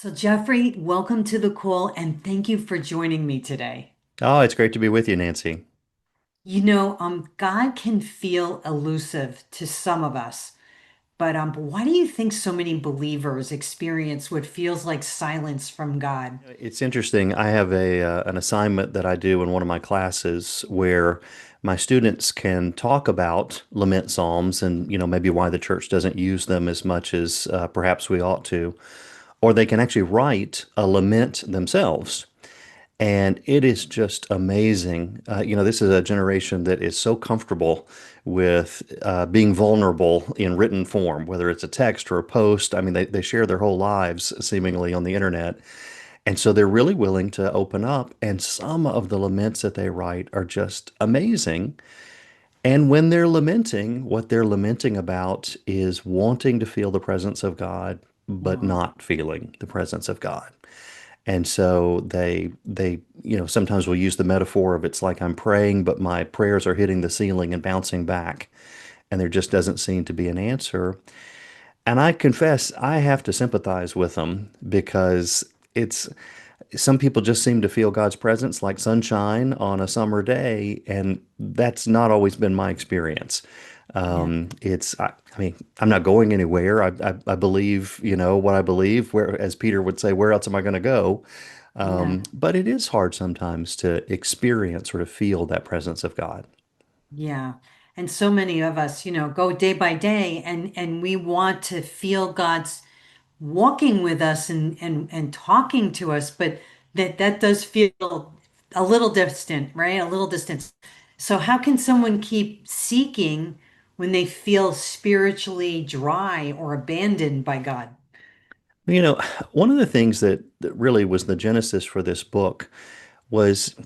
So, Jeffrey, welcome to the call and thank you for joining me today. Oh, it's great to be with you, Nancy. God can feel elusive to some of us, but why do you think so many believers experience what feels like silence from God? It's interesting. I have an assignment that I do in one of my classes where my students can talk about lament psalms and maybe why the church doesn't use them as much as perhaps we ought to, or they can actually write a lament themselves. And it is just amazing. This is a generation that is so comfortable with being vulnerable in written form, whether it's a text or a post. I mean, they share their whole lives seemingly on the internet. And so they're really willing to open up. And some of the laments that they write are just amazing. And when they're lamenting, what they're lamenting about is wanting to feel the presence of God, but Wow. not feeling the presence of God. And so they sometimes will use the metaphor of it's like I'm praying, but my prayers are hitting the ceiling and bouncing back, and there just doesn't seem to be an answer. And I confess I have to sympathize with them because it's some people just seem to feel God's presence like sunshine on a summer day, and that's not always been my experience. Yeah. I mean, I'm not going anywhere. I believe, what I believe. Where, as Peter would say, where else am I going to go? Yeah. But it is hard sometimes to experience or to feel that presence of God. Yeah. And so many of us, go day by day and we want to feel God's walking with us and talking to us, but that does feel a little distant, right? A little distant. So how can someone keep seeking when they feel spiritually dry or abandoned by God? You know, one of the things that really was the genesis for this book was,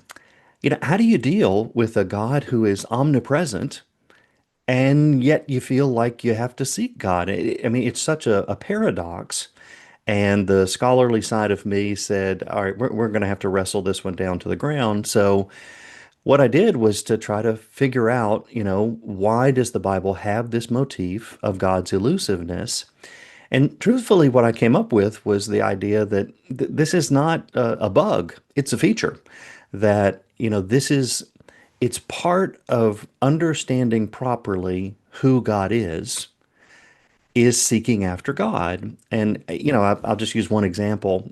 how do you deal with a God who is omnipresent and yet you feel like you have to seek God? I mean, it's such a paradox. And the scholarly side of me said, all right, we're going to have to wrestle this one down to the ground. So what I did was to try to figure out, why does the Bible have this motif of God's elusiveness? And truthfully, what I came up with was the idea that this is not a bug, it's a feature. That, it's part of understanding properly who God is seeking after God. And, I'll just use one example.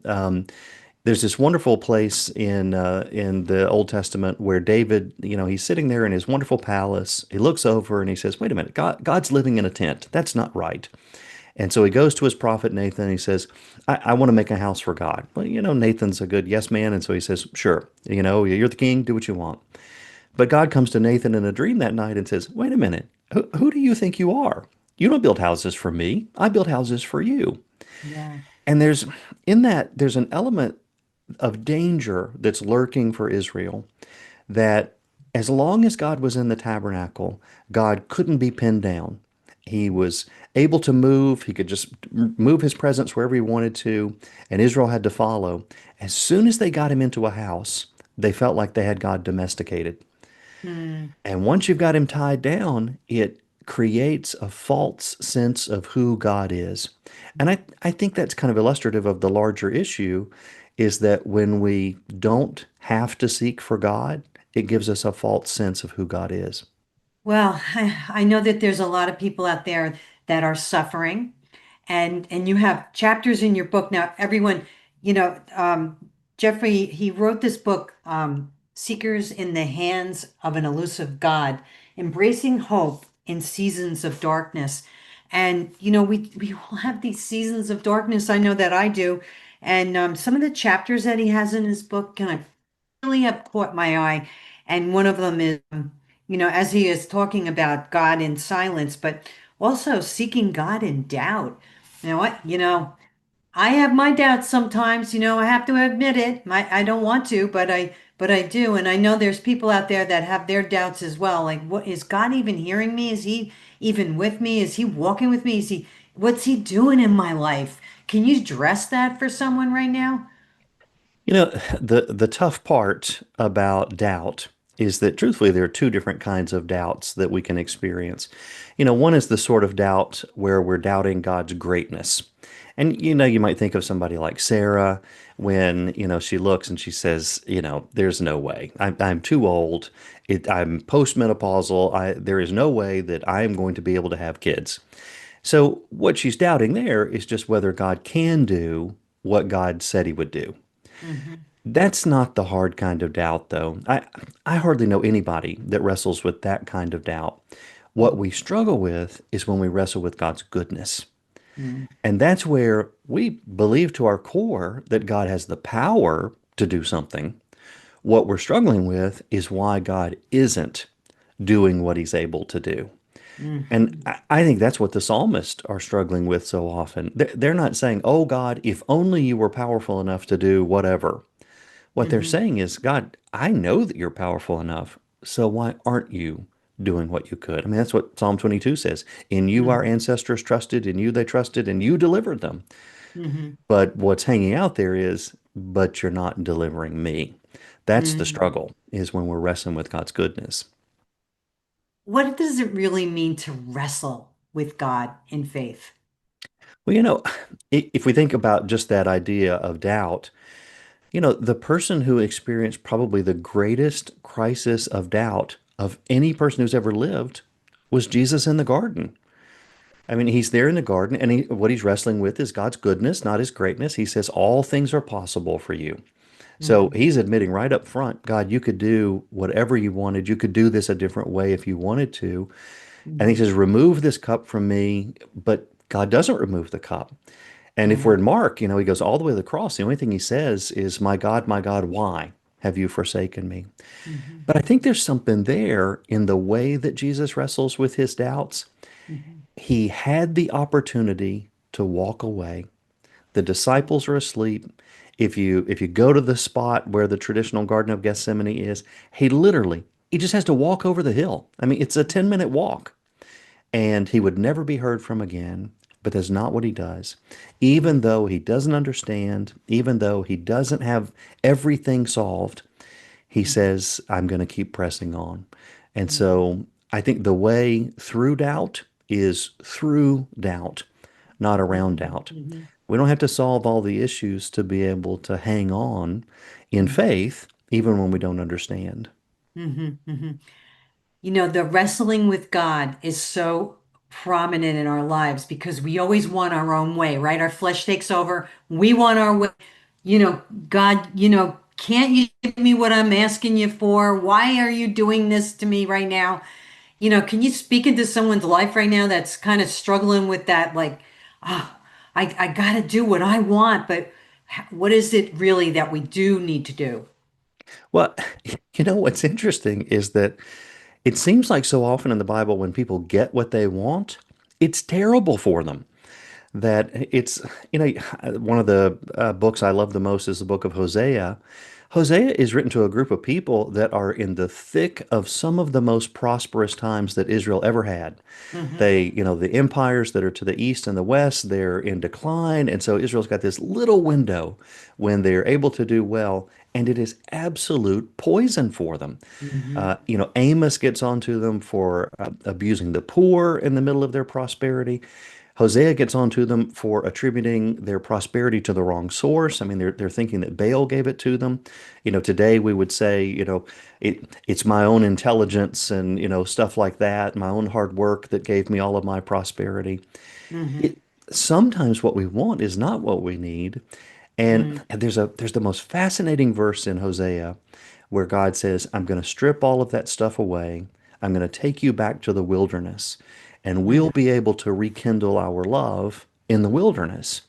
There's this wonderful place in the Old Testament where David, he's sitting there in his wonderful palace. He looks over and he says, "Wait a minute, God's living in a tent. That's not right." And so he goes to his prophet Nathan and he says, I want to make a house for God. Well, Nathan's a good yes man. And so he says, sure, you're the king, do what you want. But God comes to Nathan in a dream that night and says, wait a minute, who do you think you are? You don't build houses for me. I build houses for you. Yeah. And there's an element of danger that's lurking for Israel that as long as God was in the tabernacle, God couldn't be pinned down. He was able to move. He could just move his presence wherever he wanted to, and Israel had to follow. As soon as they got him into a house, they felt like they had God domesticated. Hmm. And once you've got him tied down, it creates a false sense of who God is. And I think that's kind of illustrative of the larger issue is that when we don't have to seek for God, it gives us a false sense of who God is. Well, I know that there's a lot of people out there that are suffering, and you have chapters in your book now. Everyone, Jeffrey, he wrote this book, "Seekers in the Hands of an Elusive God: Embracing Hope in Seasons of Darkness." And we all have these seasons of darkness. I know that I do, and some of the chapters that he has in his book kind of really have caught my eye. And one of them is, as he is talking about God in silence, but also seeking God in doubt. You know what? I have my doubts sometimes, I have to admit it. I don't want to, but I do. And I know there's people out there that have their doubts as well. Like, what is God even hearing me? Is he even with me? Is he walking with me? What's he doing in my life? Can you address that for someone right now? You know, the tough part about doubt is that truthfully there are two different kinds of doubts that we can experience. One is the sort of doubt where we're doubting God's greatness. And you might think of somebody like Sarah when, she looks and she says, there's no way. I'm too old. I'm postmenopausal. There is no way that I am going to be able to have kids. So what she's doubting there is just whether God can do what God said he would do. Hmm. That's not the hard kind of doubt, though. I hardly know anybody that wrestles with that kind of doubt. What we struggle with is when we wrestle with God's goodness. Hmm. And that's where we believe to our core that God has the power to do something. What we're struggling with is why God isn't doing what he's able to do. And Hmm. I think that's what the psalmists are struggling with so often. They're not saying, oh God, if only you were powerful enough to do whatever. What they're Hmm. saying is, God, I know that you're powerful enough. So why aren't you doing what you could? I mean, that's what Psalm 22 says. In you, our Hmm. ancestors trusted, in you they trusted, and you delivered them. Hmm. But what's hanging out there is, but you're not delivering me. That's the Hmm. struggle, is when we're wrestling with God's goodness. What does it really mean to wrestle with God in faith? Well, if we think about just that idea of doubt, the person who experienced probably the greatest crisis of doubt of any person who's ever lived was Jesus in the garden. I mean, he's there in the garden, and what he's wrestling with is God's goodness, not his greatness. He says, all things are possible for you. So Hmm. he's admitting right up front, God, you could do whatever you wanted. You could do this a different way if you wanted to. And he Hmm. says, remove this cup from me. But God doesn't remove the cup. And if we're Hmm. in Mark, he goes all the way to the cross. The only thing he says is, my God, why have you forsaken me? Hmm. But I think there's something there in the way that Jesus wrestles with his doubts. Hmm. He had the opportunity to walk away. The disciples are asleep. If you go to the spot where the traditional Garden of Gethsemane is, he just has to walk over the hill. I mean, it's a 10-minute walk, and he would never be heard from again. But that's not what he does. Even though he doesn't understand, even though he doesn't have everything solved, he says, I'm going to keep pressing on. And Hmm. so I think the way through doubt is through doubt, not around Hmm. doubt. Hmm. We don't have to solve all the issues to be able to hang on in Hmm. faith, even when we don't understand. Hmm. Hmm. The wrestling with God is so prominent in our lives because we always want our own way, right? Our flesh takes over. We want our way. God, can't you give me what I'm asking you for? Why are you doing this to me right now? Can you speak into someone's life right now that's kind of struggling with that? Like, ah, I got to do what I want, but what is it really that we do need to do? Well, what's interesting is that it seems like so often in the Bible, when people get what they want, it's terrible for them. That it's, one of the books I love the most is the book of Hosea. Hosea is written to a group of people that are in the thick of some of the most prosperous times that Israel ever had. Hmm. The empires that are to the east and the west, they're in decline. And so Israel's got this little window when they're able to do well, and it is absolute poison for them. Hmm. Amos gets onto them for abusing the poor in the middle of their prosperity. Hosea gets onto them for attributing their prosperity to the wrong source. I mean, they're thinking that Baal gave it to them. Today we would say, it's my own intelligence and stuff like that, my own hard work that gave me all of my prosperity. Hmm. It, Sometimes what we want is not what we need. And Hmm. there's the most fascinating verse in Hosea where God says, I'm going to strip all of that stuff away. I'm going to take you back to the wilderness, and we'll be able to rekindle our love in the wilderness.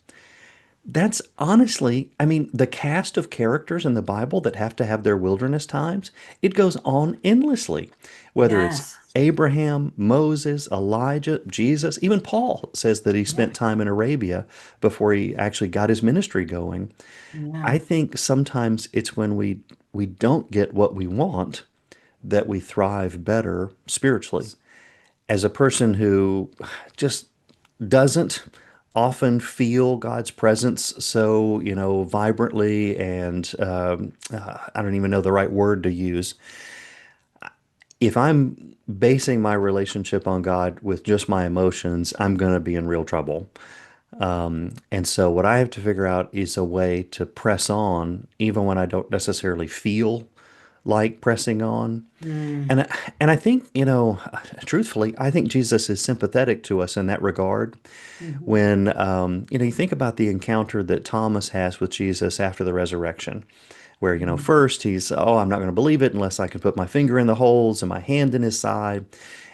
That's honestly, I mean, the cast of characters in the Bible that have to have their wilderness times, it goes on endlessly. Whether it's Yes. Abraham, Moses, Elijah, Jesus, even Paul says that he Yeah. spent time in Arabia before he actually got his ministry going. Yeah. I think sometimes it's when we don't get what we want that we thrive better spiritually. As a person who just doesn't often feel God's presence so, vibrantly and I don't even know the right word to use. If I'm basing my relationship on God with just my emotions, I'm going to be in real trouble. And so what I have to figure out is a way to press on, even when I don't necessarily feel like pressing on. Mm, And I think, truthfully, I think Jesus is sympathetic to us in that regard. mhm, When you think about the encounter that Thomas has with Jesus after the resurrection, where mhm, first he's, oh, I'm not going to believe it unless I can put my finger in the holes and my hand in his side.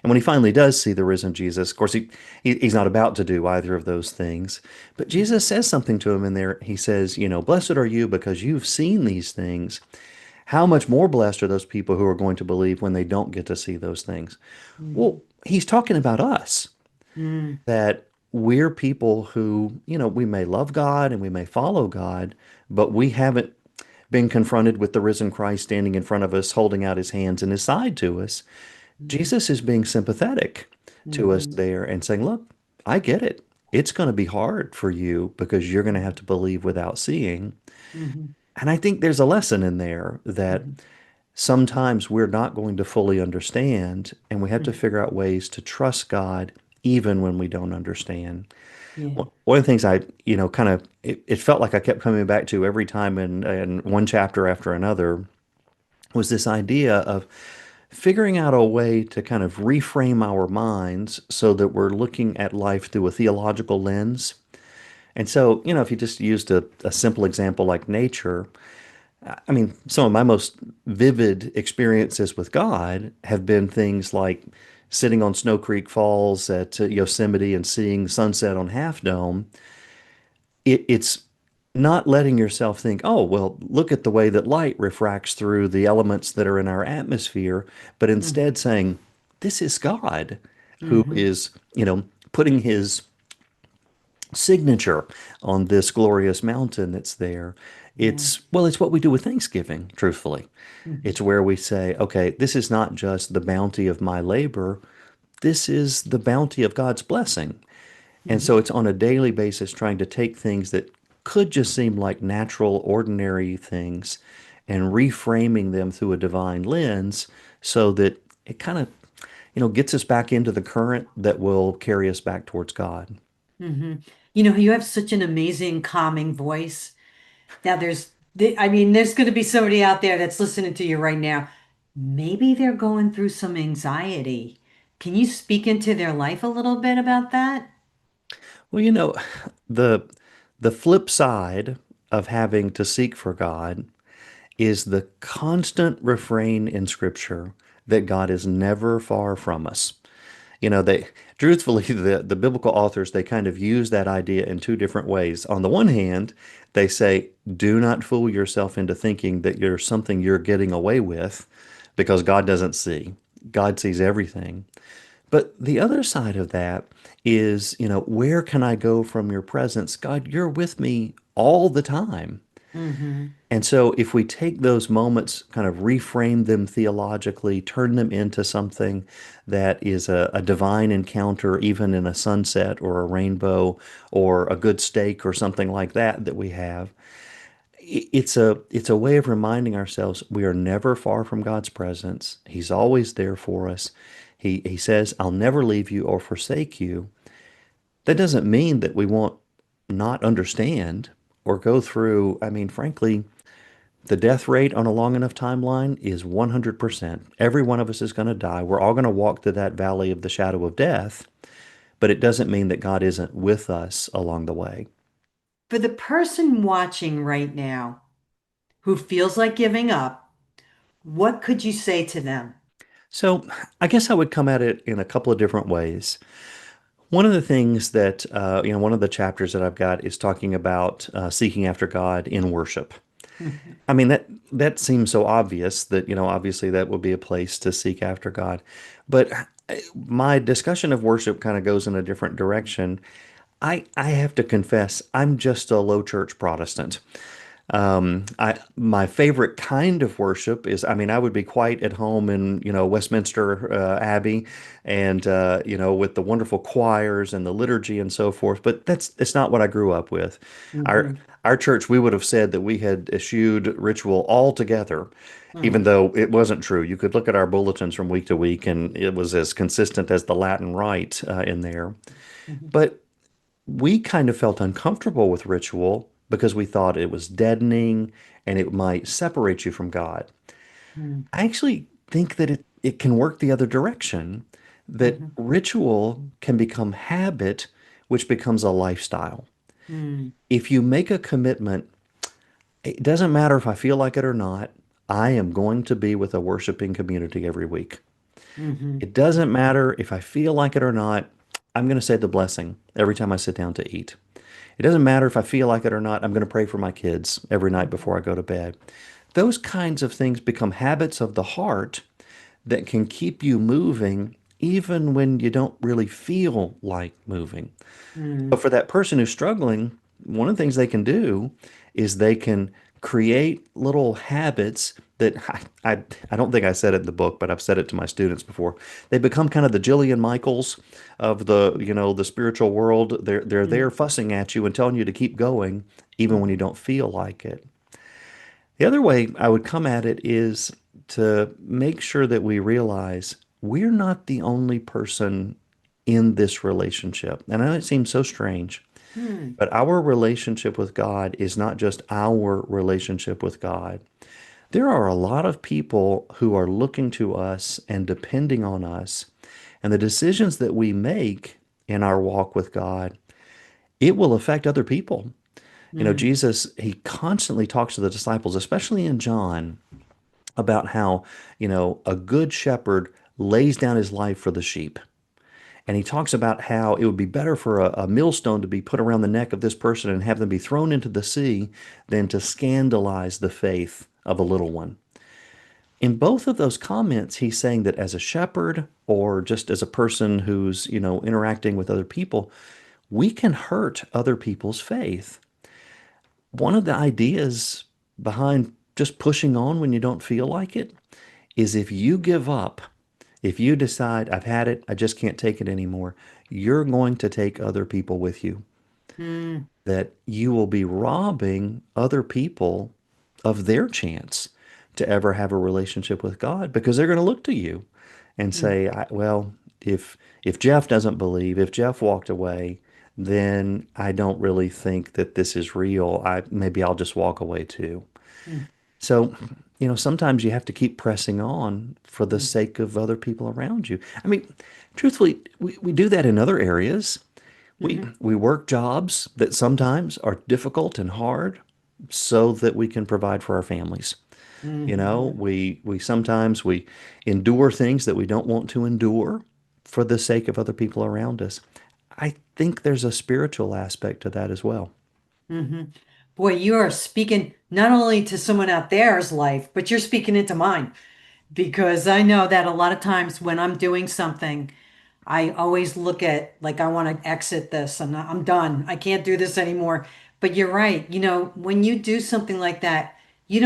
And when he finally does see the risen Jesus, of course he's not about to do either of those things. But mhm, Jesus says something to him in there. He says, blessed are you because you've seen these things. How much more blessed are those people who are going to believe when they don't get to see those things? Well, mhm, he's talking about us, mm, that we're people who, we may love God and we may follow God, but we haven't been confronted with the risen Christ standing in front of us, holding out his hands and his side to us. mhm, Jesus is being sympathetic to us mhm, there and saying, look, I get it. It's going to be hard for you because you're going to have to believe without seeing. mhm, And I think there's a lesson in there that mhm, sometimes we're not going to fully understand, and we have to mhm. figure out ways to trust God even when we don't understand. Yeah. One of the things I, kind of, it felt like I kept coming back to every time in one chapter after another was this idea of figuring out a way to kind of reframe our minds so that we're looking at life through a theological lens. And so, if you just used a simple example like nature, I mean, some of my most vivid experiences with God have been things like sitting on Snow Creek Falls at Yosemite and seeing sunset on Half Dome. It's not letting yourself think, oh, well, look at the way that light refracts through the elements that are in our atmosphere, but Mhm, instead saying, this is God who mhm. is, putting his signature on this glorious mountain that's there. Yeah. It's what we do with Thanksgiving, truthfully. Mhm, It's where we say, okay, this is not just the bounty of my labor, this is the bounty of God's blessing. And mhm, so it's on a daily basis trying to take things that could just seem like natural, ordinary things and reframing them through a divine lens so that it kind of, gets us back into the current that will carry us back towards God. mhm. You have such an amazing calming voice. Now I mean, there's going to be somebody out there that's listening to you right now. Maybe they're going through some anxiety. Can you speak into their life a little bit about that? Well, the the flip side of having to seek for God is the constant refrain in Scripture that God is never far from us. They truthfully, the biblical authors, they kind of use that idea in two different ways. On the one hand, they say, do not fool yourself into thinking that you're something you're getting away with because God doesn't see. God sees everything. But the other side of that is, where can I go from your presence? God, you're with me all the time. Mm-hmm. And so, if we take those moments, kind of reframe them theologically, turn them into something that is a divine encounter, even in a sunset or a rainbow or a good steak or something like that that we have, it's a way of reminding ourselves we are never far from God's presence. He's always there for us. He says, "I'll never leave you or forsake you." That doesn't mean that we won't not understand or go through. I mean, frankly, the death rate on a long enough timeline is 100%. Every one of us is going to die. We're all going to walk through that valley of the shadow of death, but it doesn't mean that God isn't with us along the way. For the person watching right now who feels like giving up, what could you say to them? So I guess I would come at it in a couple of different ways. One of the things that, one of the chapters that I've got is talking about seeking after God in worship. Mhm, I mean, that seems so obvious that, obviously that would be a place to seek after God. But my discussion of worship kind of goes in a different direction. I have to confess, I'm just a low church Protestant. My favorite kind of worship is, I mean, I would be quite at home in, Westminster Abbey and, with the wonderful choirs and the liturgy and so forth. But it's not what I grew up with. Our, mhm, our church, we would have said that we had eschewed ritual altogether, even mhm, though it wasn't true. You could look at our bulletins from week to week and it was as consistent as the Latin Rite in there. mhm, But we kind of felt uncomfortable with ritual because we thought it was deadening and it might separate you from God. Mm, I actually think that it can work the other direction, that mhm, ritual can become habit, which becomes a lifestyle. mm, If you make a commitment, it doesn't matter if I feel like it or not, I am going to be with a worshiping community every week. mhm, It doesn't matter if I feel like it or not, I'm going to say the blessing every time I sit down to eat. It doesn't matter if I feel like it or not, I'm going to pray for my kids every night mhm, before I go to bed. Those kinds of things become habits of the heart that can keep you moving even when you don't really feel like moving. So mm, for that person who's struggling, one of the things they can do is they can create little habits that I don't think I said it in the book, but I've said it to my students before. They become kind of the Jillian Michaels of the spiritual world. They're there mm, fussing at you and telling you to keep going even when you mhm, don't feel like it. The other way I would come at it is to make sure that we realize we're not the only person in this relationship. And I know it seems so strange, mm, but our relationship with God is not just our relationship with God. There are a lot of people who are looking to us and depending on us, and the decisions that we make in our walk with God, it will affect other people. mm, Jesus, he constantly talks to the disciples, especially in John, about how, a good shepherd lays down his life for the sheep. And he talks about how it would be better for a millstone to be put around the neck of this person and have them be thrown into the sea than to scandalize the faith of a little one. In both of those comments, he's saying that as a shepherd or just as a person who's, interacting with other people, we can hurt other people's faith. One of the ideas behind just pushing on when you don't feel like it is if you give up, if you decide, I've had it, I just can't take it anymore, you're going to take other people with you. mm, That you will be robbing other people of their chance to ever have a relationship with God because they're going to look to you and mm, say, well, if Jeff doesn't believe, if Jeff walked away, then I don't really think that this is real. Maybe I'll just walk away too. mm, So, sometimes you have to keep pressing on for the mm, sake of other people around you. I mean, truthfully, we do that in other areas. We mhm, we work jobs that sometimes are difficult and hard so that we can provide for our families. mhm, We sometimes we endure things that we don't want to endure for the sake of other people around us. I think there's a spiritual aspect to that as well. mhm. Boy, you are speaking not only to someone out there's life, but you're speaking into mine. Because I know that a lot of times when I'm doing something, I always look at like I want to exit this. I'm done. I can't do this anymore. But you're right. When you do something like that, you're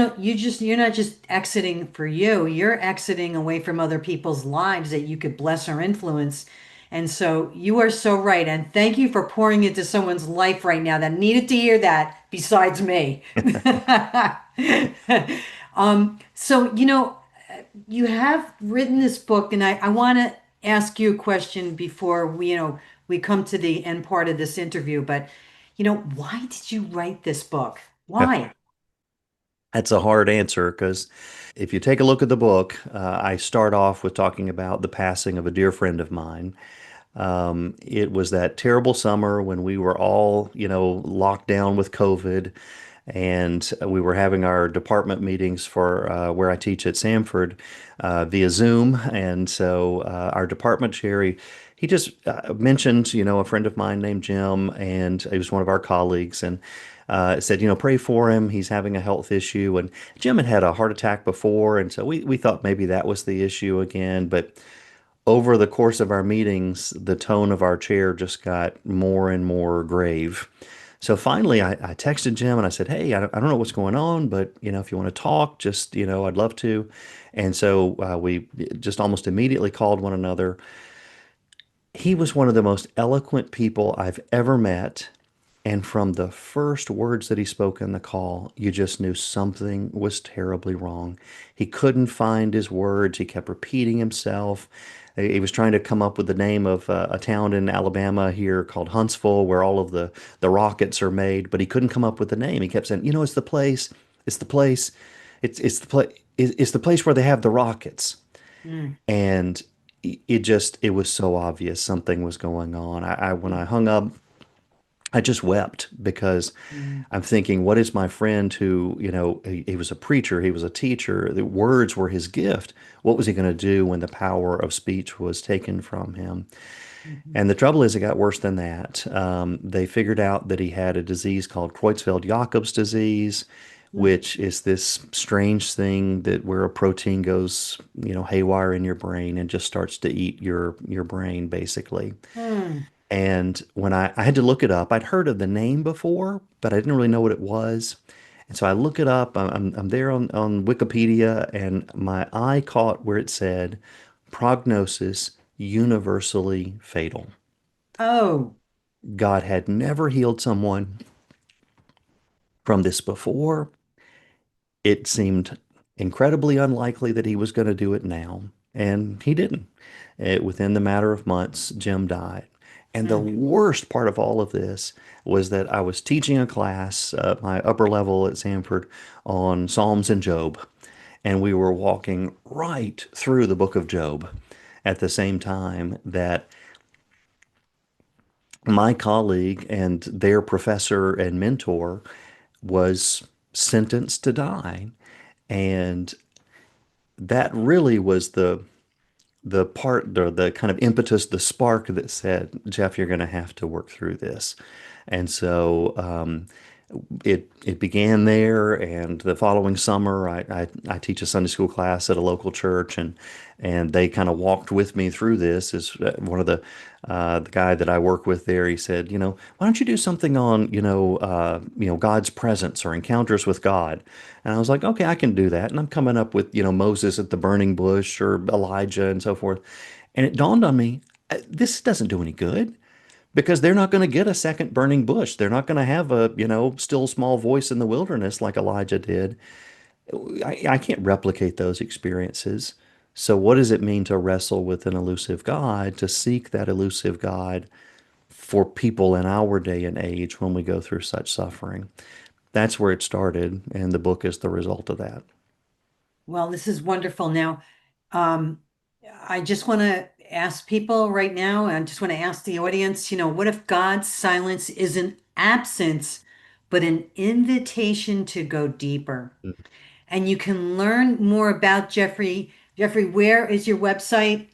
not just exiting for you. You're exiting away from other people's lives that you could bless or influence. And so you are so right. And thank you for pouring into someone's life right now that needed to hear that besides me. So, you have written this book, and I want to ask you a question before we come to the end part of this interview. But, why did you write this book? Why? That's a hard answer because if you take a look at the book, I start off with talking about the passing of a dear friend of mine. It was that terrible summer when we were all, locked down with COVID, and we were having our department meetings for where I teach at Samford via Zoom. And so our department chair, he just mentioned, a friend of mine named Jim, and he was one of our colleagues, and said, pray for him. He's having a health issue. And Jim had had a heart attack before, and so we thought maybe that was the issue again. But over the course of our meetings, the tone of our chair just got more and more grave. So finally, I texted Jim and I said, "Hey, I don't know what's going on, but if you want to talk, just I'd love to." And so we just almost immediately called one another. He was one of the most eloquent people I've ever met. And from the first words that he spoke in the call, you just knew something was terribly wrong. He couldn't find his words. He kept repeating himself. He was trying to come up with the name of a town in Alabama here called Huntsville, where all of the rockets are made, but he couldn't come up with the name. He kept saying, it's the place, it's the place, it's the place, it's the place where they have the rockets. Mm, And it was so obvious something was going on. When I hung up, I just wept because mm, I'm thinking, what is my friend who, he was a preacher, he was a teacher, the words were his gift. What was he going to do when the power of speech was taken from him? mhm, And the trouble is, it got worse than that. They figured out that he had a disease called Creutzfeldt-Jakob's disease, mm, which is this strange thing that where a protein goes, haywire in your brain and just starts to eat your brain, basically. mm. And when I had to look it up, I'd heard of the name before, but I didn't really know what it was. And so I look it up. I'm there on Wikipedia, and my eye caught where it said prognosis universally fatal. Oh, God had never healed someone from this before. It seemed incredibly unlikely that he was going to do it now, and he didn't. Within the matter of months, Jim died. And the mm. worst part of all of this was that I was teaching a class, my upper level at Samford, on Psalms and Job. And we were walking right through the book of Job at the same time that my colleague and their professor and mentor was sentenced to die. And that really was the part, the kind of impetus, the spark that said, Jeff, you're going to have to work through this. And so it began there, and the following summer, I teach a Sunday school class at a local church, and they kind of walked with me through this. Is one of the guy that I work with there. He said, why don't you do something on God's presence or encounters with God? And I was like, okay, I can do that. And I'm coming up with Moses at the burning bush or Elijah and so forth. And it dawned on me, this doesn't do any good because they're not going to get a second burning bush. They're not going to have a, still small voice in the wilderness like Elijah did. I can't replicate those experiences. So, what does it mean to wrestle with an elusive God, to seek that elusive God for people in our day and age when we go through such suffering? That's where it started, and the book is the result of that. Well, this is wonderful. Now, um, I just want to ask people right now, and I just want to ask the audience, what if God's silence isn't absence, but an invitation to go deeper? And you can learn more about Jeffrey. Jeffrey, where is your website?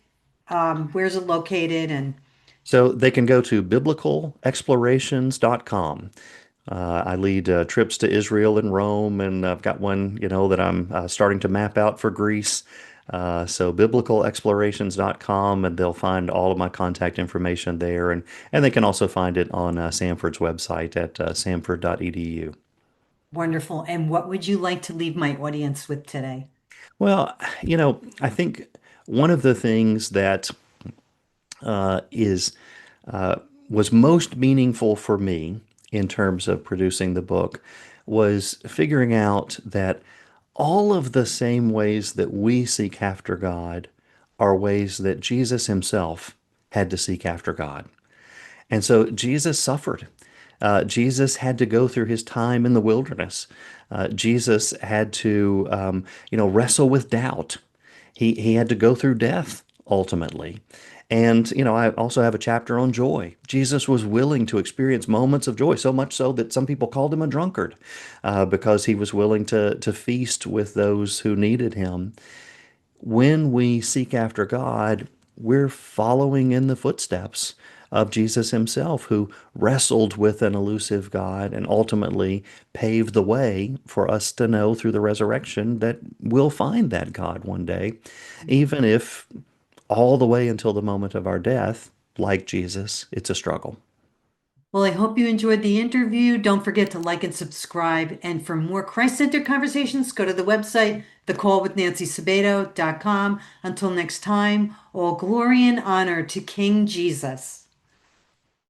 Where's it located? And So they can go to biblicalexplorations.com. I lead trips to Israel and Rome, and I've got one, that I'm starting to map out for Greece. So biblicalexplorations.com, and they'll find all of my contact information there, and they can also find it on Samford's website at samford.edu. wonderful. And what would you like to leave my audience with today? Well, I think one of the things that is was most meaningful for me in terms of producing the book was figuring out that all of the same ways that we seek after God are ways that Jesus himself had to seek after God. And so Jesus suffered. Jesus had to go through his time in the wilderness. Jesus had to, wrestle with doubt. He had to go through death ultimately. And, I also have a chapter on joy. Jesus was willing to experience moments of joy, so much so that some people called him a drunkard because he was willing to feast with those who needed him. When we seek after God, we're following in the footsteps of Jesus himself, who wrestled with an elusive God and ultimately paved the way for us to know through the resurrection that we'll find that God one day, even if all the way until the moment of our death, like Jesus, it's a struggle. Well, I hope you enjoyed the interview. Don't forget to like and subscribe. And for more Christ-centered conversations, go to the website, thecallwithNancySabato.com. Until next time, all glory and honor to King Jesus.